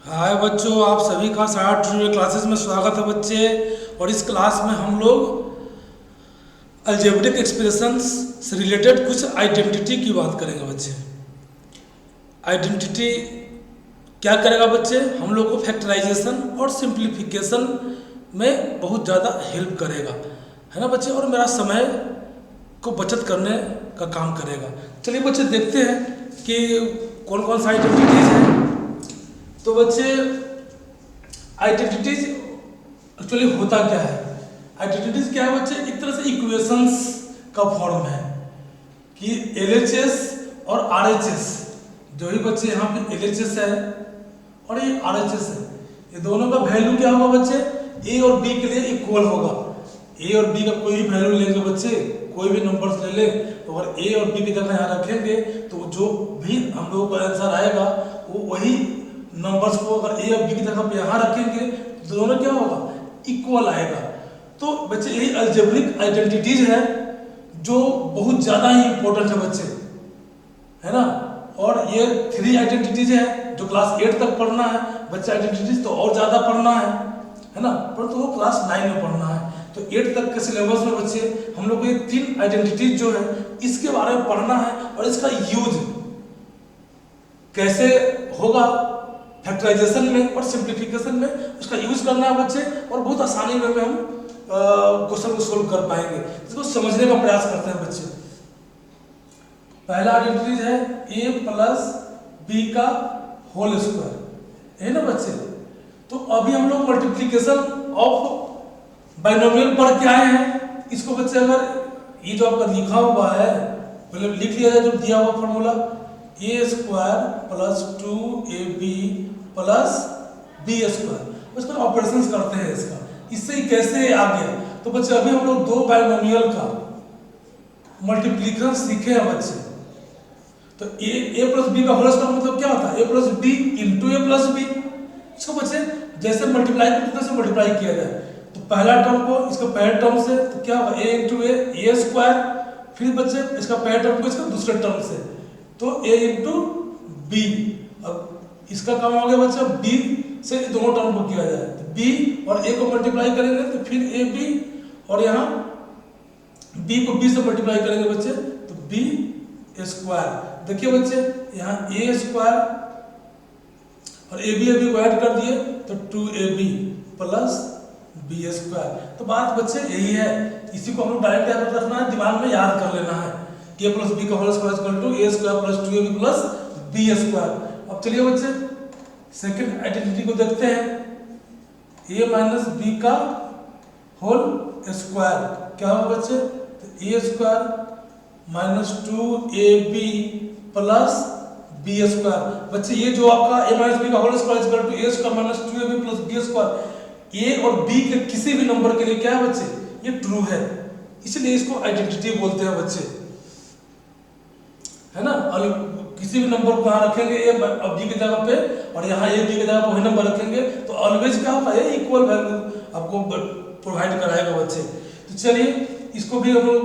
हाय बच्चों, आप सभी का सहारा ट्यूटोरियल क्लासेस में स्वागत है बच्चे। और इस क्लास में हम लोग अलजेब्रिक एक्सप्रेशंस से रिलेटेड कुछ आइडेंटिटी की बात करेंगे बच्चे। आइडेंटिटी क्या करेगा बच्चे? हम लोग को फैक्टराइजेशन और सिंप्लीफिकेशन में बहुत ज़्यादा हेल्प करेगा, है ना बच्चे, और मेरा समय को बचत करने का काम करेगा। चलिए बच्चे देखते हैं कि कौन कौन सा आइडेंटिटीज है। तो बच्चे आइडेंटिटीज एक्चुअली होता क्या है? आइडेंटिटीज क्या है बच्चे? एक तरह से इक्वेशंस का फॉर्म है कि LHS और RHS, जो ही बच्चे यहाँ पे LHS है और ये RHS है, ये दोनों का वैल्यू क्या होगा बच्चे? A और B के लिए इक्वल होगा। A और B का कोई भी वैल्यू लेंगे बच्चे, कोई भी नंबर्स ले लें, तो अगर A और B की जगह यहाँ रखेंगे तो जो भी हम लोगों का आंसर आएगा वो वही नंबर्स को अगर A और B की जगह पे यहाँ रखेंगे तो दोनों क्या होगा? इक्वल आएगा। तो बच्चे यही अलजेब्रिक आइडेंटिटीज है जो बहुत ज़्यादा ही इंपॉर्टेंट है बच्चे, है ना। और ये 3 आइडेंटिटीज है जो क्लास 8 तक पढ़ना है बच्चे। आइडेंटिटीज तो और ज़्यादा पढ़ना है ना, परंतु वो क्लास 9 में पढ़ना है। तो 8 तक के सिलेबस में बच्चे हम लोग को ये 3 आइडेंटिटीज जो है इसके बारे में पढ़ना है और इसका यूज कैसे होगा फैक्टराइजेशन में और सिंप्लीफिकेशन में, उसका यूज करना है बच्चे। और बहुत आसानी में हम क्वेश्चन को सोल्व कर पाएंगे। इसको समझने का प्रयास करते हैं बच्चे। पहला आइडेंटिटीज है A प्लस B का होल स्क्वायर, है ना बच्चे। तो अभी हम लोग मल्टीप्लीकेशन ऑफ बाइनोमियल पढ़ के आए हैं। इसको बच्चे अगर ये जो आपका लिखा हुआ है पहले लिख लिया जाए, जो दिया हुआ formula A square plus 2AB plus B square, उसका ऑपरेशंस करते हैं इसका। इससे ही कैसे आ गया? तो बच्चे अभी हम लोग 2 बाइनोमियल का मल्टीप्लिकेशन सीखे हैं बच्चे। तो A प्लस B का होल स्क्वायर मतलब क्या होता है? A plus B into A plus B। इसको बच्चे जैसे मल्टीप्लाई करते हैं मल्टीप्लाई किया जाए। तो पहला टर्म को इसका पहले टर्म से तो क्या होगा? A इंटू A स्क्वायर, फिर बच्चे इसका पहले टर्म को इसका दूसरे टर्म से तो A इंटू B। अब इसका काम हो गया बच्चा B से दोनों टर्म को किया जाए तो B और A को मल्टीप्लाई करेंगे तो फिर AB, और यहाँ B को B से मल्टीप्लाई करेंगे बच्चे तो B स्क्वायर। देखिए बच्चे यहाँ A स्क्वायर और AB को ऐड कर दिए तो 2AB प्लस B स्क्वायर। तो बात बच्चे यही है, इसी को हम लोग डायरेक्ट यहाँ पर रखना है, दिमाग में याद कर लेना है कि A प्लस B का whole square equal to A square plus 2AB plus B square. अब चलिए बच्चे सेकंड आइडेंटिटी को देखते हैं। A माइनस B का होल स्क्वायर क्या होगा बच्चे? तो A square minus 2AB plus B square. बच्चे ये जो आपका A माइनस B का whole square equal to A square minus 2AB plus B square, A और B के किसी भी नंबर के लिए क्या है बच्चे? ये ट्रू है, इसलिए इसको आइडेंटिटी बोलते हैं बच्चे, है ना। और किसी भी नंबर को यहाँ रखेंगे A B की जगह पे और यहाँ A B की जगह पे वही नंबर रखेंगे तो ऑलवेज क्या होगा? ये इक्वल वैल्यू आपको प्रोवाइड कराएगा बच्चे। तो चलिए इसको भी हम लोग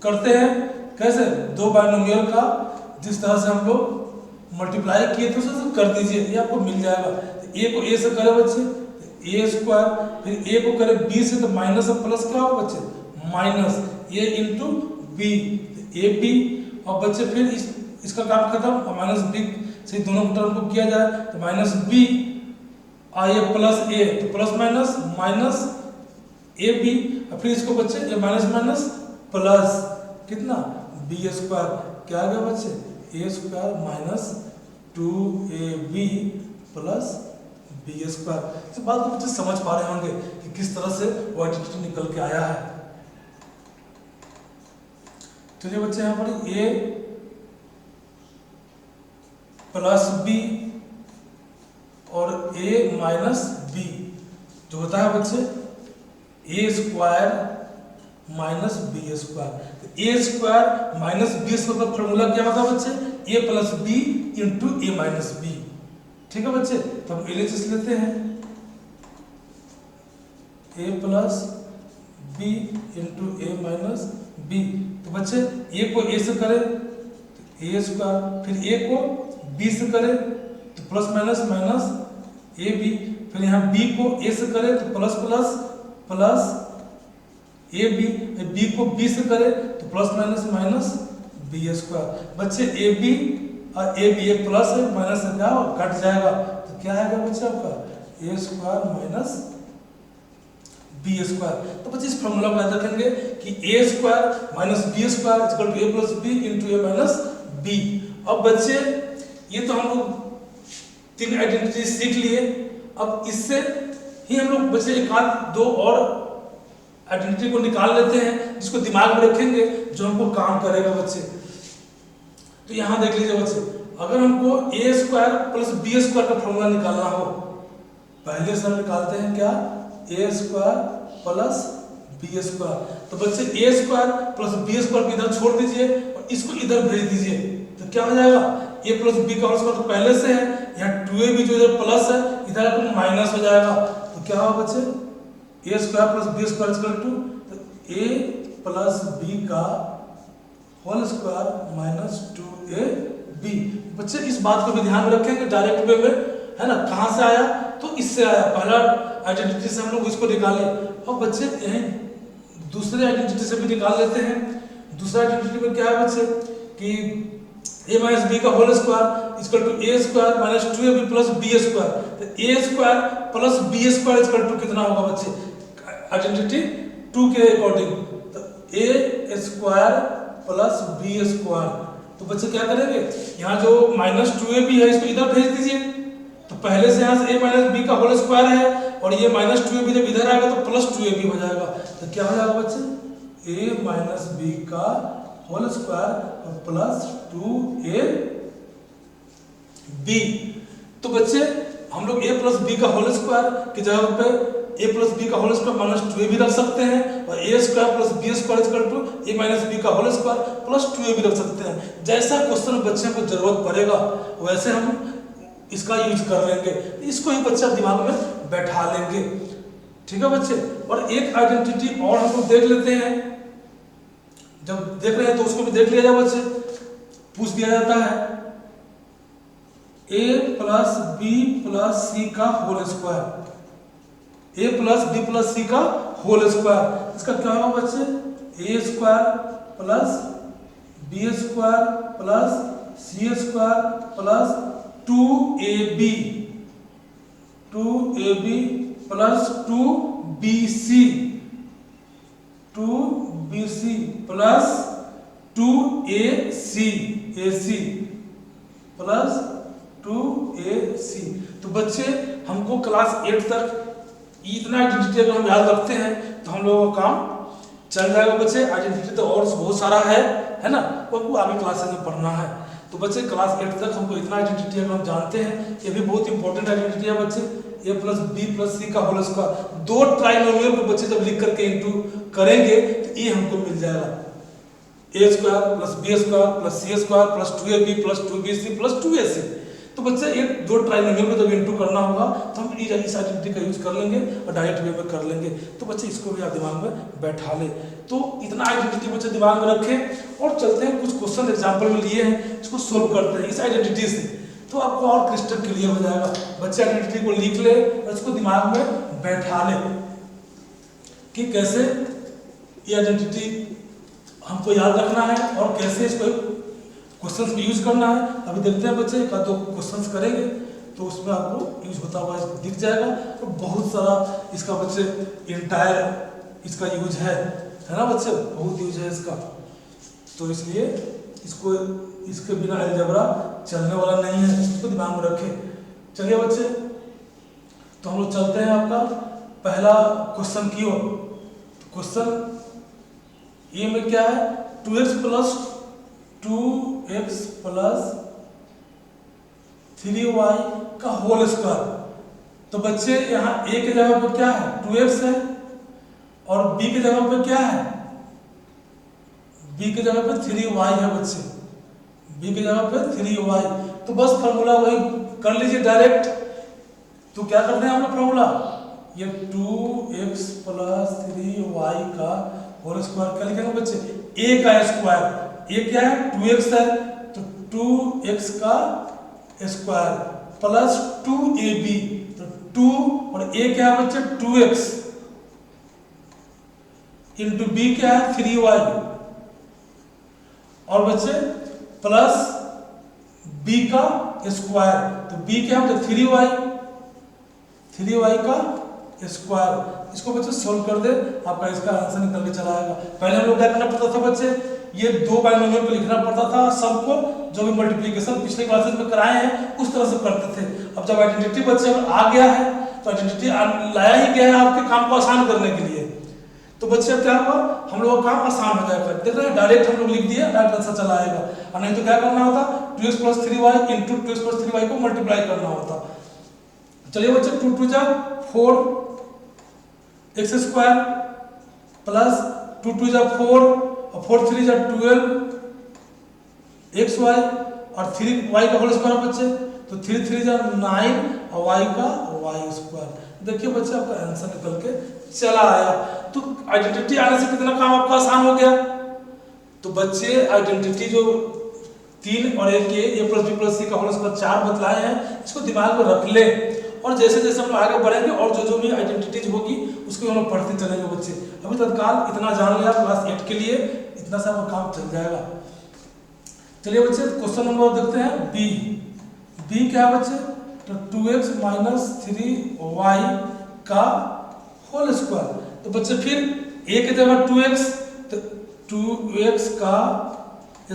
करते हैं कैसे? 2 बाइनोमियल का जिस तरह से हम लोग मल्टीप्लाई किए थे उसे कर दीजिए, ये आपको मिल जाएगा। तो A को A से करें बच्चे A स्क्वायर, फिर A को करें B से तो माइनस और प्लस क्या होगा बच्चे? Minus A into B AB। और बच्चे फिर इसका काम खत्म और माइनस B से दोनों टर्म को किया जाए तो माइनस B और ये प्लस A तो प्लस माइनस माइनस AB, और फिर इसको बच्चे ये माइनस माइनस प्लस कितना? B square. क्या आ गया बच्चे? A square minus 2AB plus B square. इस बात को बच्चे समझ पा रहे होंगे कि किस तरह से वो आइडेंटिटी निकल के आया है। चलिए बच्चे यहाँ पर A प्लस B और A माइनस B जो होता है बच्चे A square minus B square. तो A square minus B square का फॉर्मूला क्या होता है बच्चे? A plus B into A minus B। ठीक है बच्चे, तो हम LHS लेते हैं A plus B into A minus B। तो बच्चे A को A से करें तो A स्क्वायर, फिर A को B से करें तो plus minus minus A B, फिर यहाँ बी को ए से करें तो plus plus plus A B, B को बी से करें तो plus minus minus B square. बच्चे ए बी और ए बी एक प्लस है माइनस है क्या कट जाएगा, तो क्या आएगा बच्चे आपका A square minus B square. तो बच्चे इस फॉर्मूला को याद रखेंगे कि A square minus B square equal to A plus B into A minus B. अब बच्चे ये तो हम लोग 3 आइडेंटिटी सीख लिए, अब इससे ही हम लोग बच्चे एक आध दो और आइडेंटिटी को निकाल लेते हैं जिसको दिमाग में रखेंगे जो हमको काम करेगा बच्चे। तो यहाँ देख लीजिए बच्चे, अगर हमको ए स्क्वायर प्लस बी स्क्वायर का फॉर्मूला निकालना हो, पहले से हम निकालते हैं क्या ए स्क्वायर प्लस बी स्क्वायर। तो बच्चे A square plus B square को इधर छोड़ दीजिए और इसको इधर भेज दीजिए, तो क्या हो जाएगा ए प्लस बी का होल स्क्वायर तो पहले से है, यहाँ 2ab जो इधर प्लस है इधर आपको माइनस हो जाएगा, तो क्या होगा बच्चे A square plus B square equal to तो ए प्लस बी का होल स्क्वायर माइनस 2ab। बच्चे इस बात को भी ध्यान में रखेंगे डायरेक्ट वे में, है ना, कहाँ से आया तो इससे आया, पहला आइडेंटिटी से हम लोग इसको निकाले। और बच्चे यहीं दूसरे आइडेंटिटी से भी निकाल लेते हैं। दूसरा आइडेंटिटी में क्या है बच्चे कि a माइनस बी का whole square equal to A square minus 2ab plus B square. तो A square plus B square equal to कितना होगा बच्चे आइडेंटिटी 2 के अकॉर्डिंग, तो A square plus B square. तो बच्चे क्या करेंगे, यहाँ जो माइनस 2ab है इसको इधर भेज दीजिए, तो पहले से यहाँ से a माइनस बी का होल स्क्वायर है और ये माइनस 2ab जब इधर आएगा तो प्लस 2ab हो जाएगा। तो क्या हो जाएगा बच्चे a माइनस बी का होल स्क्वायर और प्लस 2ab। तो बच्चे हम लोग a प्लस बी का होल स्क्वायर की जगह पे a प्लस बी का होल स्क्वायर माइनस 2ab रख सकते हैं और a square plus B square equal to a minus B का होल स्क्वायर प्लस 2ab रख सकते हैं। जैसा क्वेश्चन बच्चे को जरूरत पड़ेगा वैसे हम इसका यूज कर लेंगे, इसको ही बच्चा दिमाग में बैठा लेंगे, ठीक है बच्चे। और एक आइडेंटिटी और हम लोग देख लेते हैं, जब देख रहे हैं तो उसको भी देख लिया जाए बच्चे। पूछ दिया जाता है a plus B plus C का whole square, a plus B plus C का होल स्क्वायर, इसका क्या होगा बच्चे a square plus B square plus C square plus 2ab plus 2bc plus 2ac plus 2ac। तो बच्चे हमको क्लास 8 तक इतना आइडेंटिटी अगर हम याद रखते हैं तो हम लोगों का काम चल जाएगा बच्चे। आइडेंटिटी तो और बहुत सारा है ना, वो आपको आगे क्लासेस में पढ़ना है। तो बच्चे क्लास 8 तक हमको इतना आइडेंटिटी अगर हम जानते हैं, ये भी बहुत इंपॉर्टेंट आइडेंटिटी है बच्चे। a plus B plus C का होल स्क्वायर, दो ट्राइनोमियल को बच्चे जब लिख करके इंटू करेंगे तो ये हमको मिल जाएगा a square plus B square plus C square plus 2ab plus 2bc plus 2ac। तो बच्चे ये दो ट्राइनोमियल को जब इंटू करना होगा तो हम इस आइडेंटिटी का यूज कर लेंगे और डायरेक्ट वे में कर लेंगे। तो बच्चे इसको भी आप दिमाग में बैठा ले। तो इतना आइडेंटिटी बच्चे दिमाग में रखें और चलते हैं कुछ क्वेश्चन एग्जाम्पल में लिए हैं, इसको सोल्व करते हैं इस आइडेंटिटी से, तो आपको और क्रिस्टल क्लियर हो जाएगा। बच्चे आइडेंटिटी को लिख ले और इसको दिमाग में बैठा ले कि कैसे ये आइडेंटिटी हमको याद रखना है और कैसे इसको क्वेश्चंस में यूज करना है। अभी देखते हैं बच्चे, का दो क्वेश्चंस करेंगे तो उसमें आपको यूज होता हुआ दिख जाएगा। तो बहुत सारा इसका बच्चे इंटायर इसका यूज है ना बच्चे, बहुत यूज है इसका। तो इसलिए इसको इसके बिना अलजेब्रा चलने वाला नहीं है, इसको दिमाग में रखें। चलिए बच्चे, तो हम लोग चलते हैं आपका पहला क्वेश्चन की ओर। क्वेश्चन ये में क्या है 2x प्लस 3y का होल स्क्वायर। तो बच्चे यहाँ a की जगह पर क्या है 2x है और b की जगह पर क्या है, b की जगह पर 3y है बच्चे, b की जगह पर 3y। तो बस फॉर्मूला वही कर लीजिए डायरेक्ट। तो क्या करते हैं हम लोग फॉर्मूला, ये 2x प्लस 3y का होल स्क्वायर क्या लिखेंगे बच्चे, a का स्क्वायर, a क्या है 2x है तो 2x का स्क्वायर प्लस 2ab, तो 2 और a क्या है बच्चे 2x इंटू b क्या है 3y, और बच्चे प्लस b का स्क्वायर, तो b क्या है 3y का स्क्वायर। इसको बच्चे सोल्व कर दे, आपका इसका आंसर निकल के चला आएगा। पहले हम लोग क्या करना पड़ता था बच्चे, ये दो बाइनोमियल को लिखना पड़ता था सबको, जो भी मल्टीप्लिकेशन पिछले क्लासेस में कराए हैं उस तरह से करते थे। अब जब आइडेंटिटी बच्चे आ गया है तो आइडेंटिटी लाया ही गया है आपके काम को आसान करने के लिए, तो बच्चे अब क्या हुआ, हम लोगों का काम आसान हो जाएगा। देख रहे हैं डायरेक्ट हम लोग लिख दिए, डायरेक्ट आंसर चला आएगा। और नहीं तो क्या करना होता, 2x + 3y into 2x + 3y को मल्टीप्लाई करना होता। चलिए बच्चे 2 × 2 = 4x² प्लस 2 × 2 = 4 और 4 × 3 = 12xy और 3y का होल स्क्वायर बच्चे, तो 3 × 3 = 9 और y का y²। देखिए बच्चे आपका आंसर निकल के चला आया। तो आइडेंटिटी आने से कितना काम आपका आसान हो गया। तो बच्चे आइडेंटिटी जो 3 और 1 के a + b + c का होल स्क्वायर 4 बतलाए हैं, इसको दिमाग में रख ले, और जैसे जैसे हम लोग आगे बढ़ेंगे और जो भी आइडेंटिटीज होगी उसको हम लोग पढ़ते चलेंगे बच्चे। अभी तत्काल इतना जान लिया क्लास 8 के लिए, इतना सा काम चल जाएगा। चलिए बच्चे क्वेश्चन नंबर देखते हैं बी क्या है बच्चे, तो 2x - 3y का होल स्क्वायर। तो बच्चे फिर a की जगह 2x, तो 2x का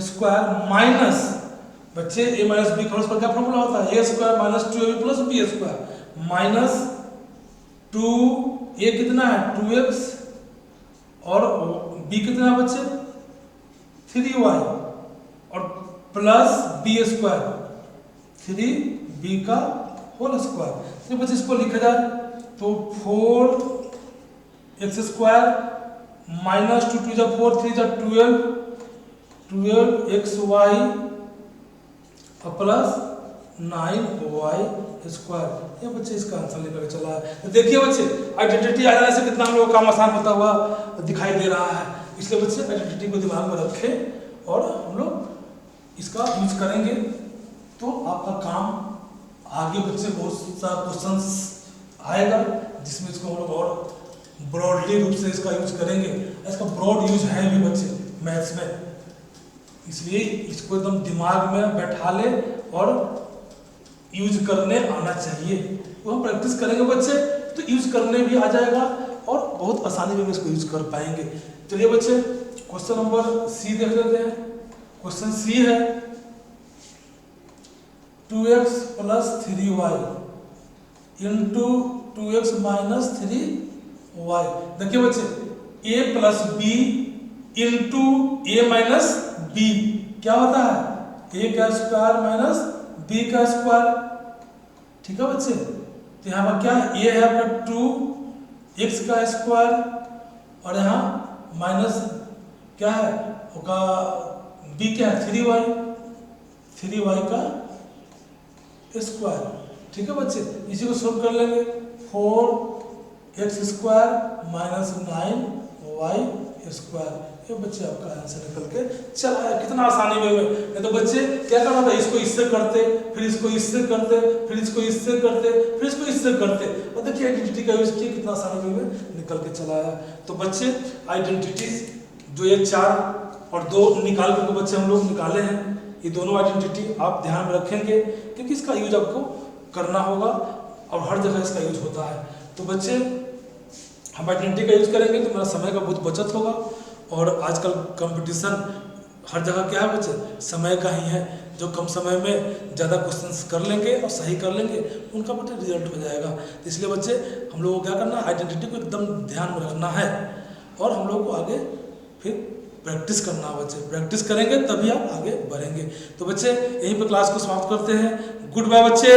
स्क्वायर माइनस बच्चे a - b का होल स्क्वायर क्या फॉर्मूला होता है, a² - 2ab + b² minus 2a कितना है 2x और b कितना है बच्चे 3y और प्लस b² 3b का होल स्क्वायर। तो बच्चे इसको लिखा जाए तो 4x² - 2 × 2 = 4 3 = 12xy और प्लस 9y²। ये बच्चे इसका आंसर लेकर चला है। तो देखिए बच्चे आइडेंटिटी आ जाने से कितना हम लोग का काम आसान होता हुआ दिखाई दे रहा है। इसलिए बच्चे आइडेंटिटी को दिमाग में रखें और हम लोग इसका यूज करेंगे तो आपका काम आगे बच्चे बहुत सा क्वेश्चंस आएगा जिसमें इसको हम लोग और ब्रॉडली रूप से इसका यूज करेंगे। इसका ब्रॉड यूज है भी बच्चे मैथ्स में, इसलिए इसको एकदम दिमाग में बैठा ले और यूज करने आना चाहिए। तो हम प्रैक्टिस करेंगे बच्चे तो यूज करने भी आ जाएगा और बहुत आसानी में इसको यूज कर पाएंगे। चलिए बच्चे क्वेश्चन नंबर सी देख लेते हैं। क्वेश्चन सी है 2x + 3y into 2x - 3y। देखिए बच्चे a + b into a - b क्या होता है, a² - b का स्क्वायर। ठीक है बच्चे, तो यहाँ पर क्या है, a है आपका 2x का स्क्वायर और यहाँ माइनस क्या है होगा b क्या है 3y का स्क्वायर। ठीक है बच्चे, इसी को सोल्व कर लेंगे 4x² - 9y²। ये बच्चे आपका आंसर निकल के चला है। कितना आसानी में नहीं तो बच्चे क्या करना था, इसको इससे करते, फिर इसको इससे करते, फिर इसको इससे करते, फिर इसको इससे करते, और देखिए आइडेंटिटी का यूज किया कितना आसानी में निकल के चला है। तो बच्चे आइडेंटिटीज जो ये 4 और 2 निकाल करके बच्चे हम लोग निकाले हैं, ये दोनों आइडेंटिटी आप ध्यान में रखेंगे क्योंकि इसका यूज आपको करना होगा और हर जगह इसका यूज होता है। तो बच्चे हम आइडेंटिटी का यूज करेंगे तो मेरा समय का बहुत बचत होगा, और आजकल कंपटीशन हर जगह क्या है बच्चे समय का ही है। जो कम समय में ज़्यादा क्वेश्चंस कर लेंगे और सही कर लेंगे उनका बच्चे रिजल्ट हो जाएगा। तो इसलिए बच्चे हम लोगों को क्या करना है, आइडेंटिटी को एकदम ध्यान में रखना है और हम लोग को आगे फिर प्रैक्टिस करना है। बच्चे प्रैक्टिस करेंगे तभी आप आगे बढ़ेंगे। तो बच्चे यहीं पर क्लास को समाप्त करते हैं। गुड बाय बच्चे।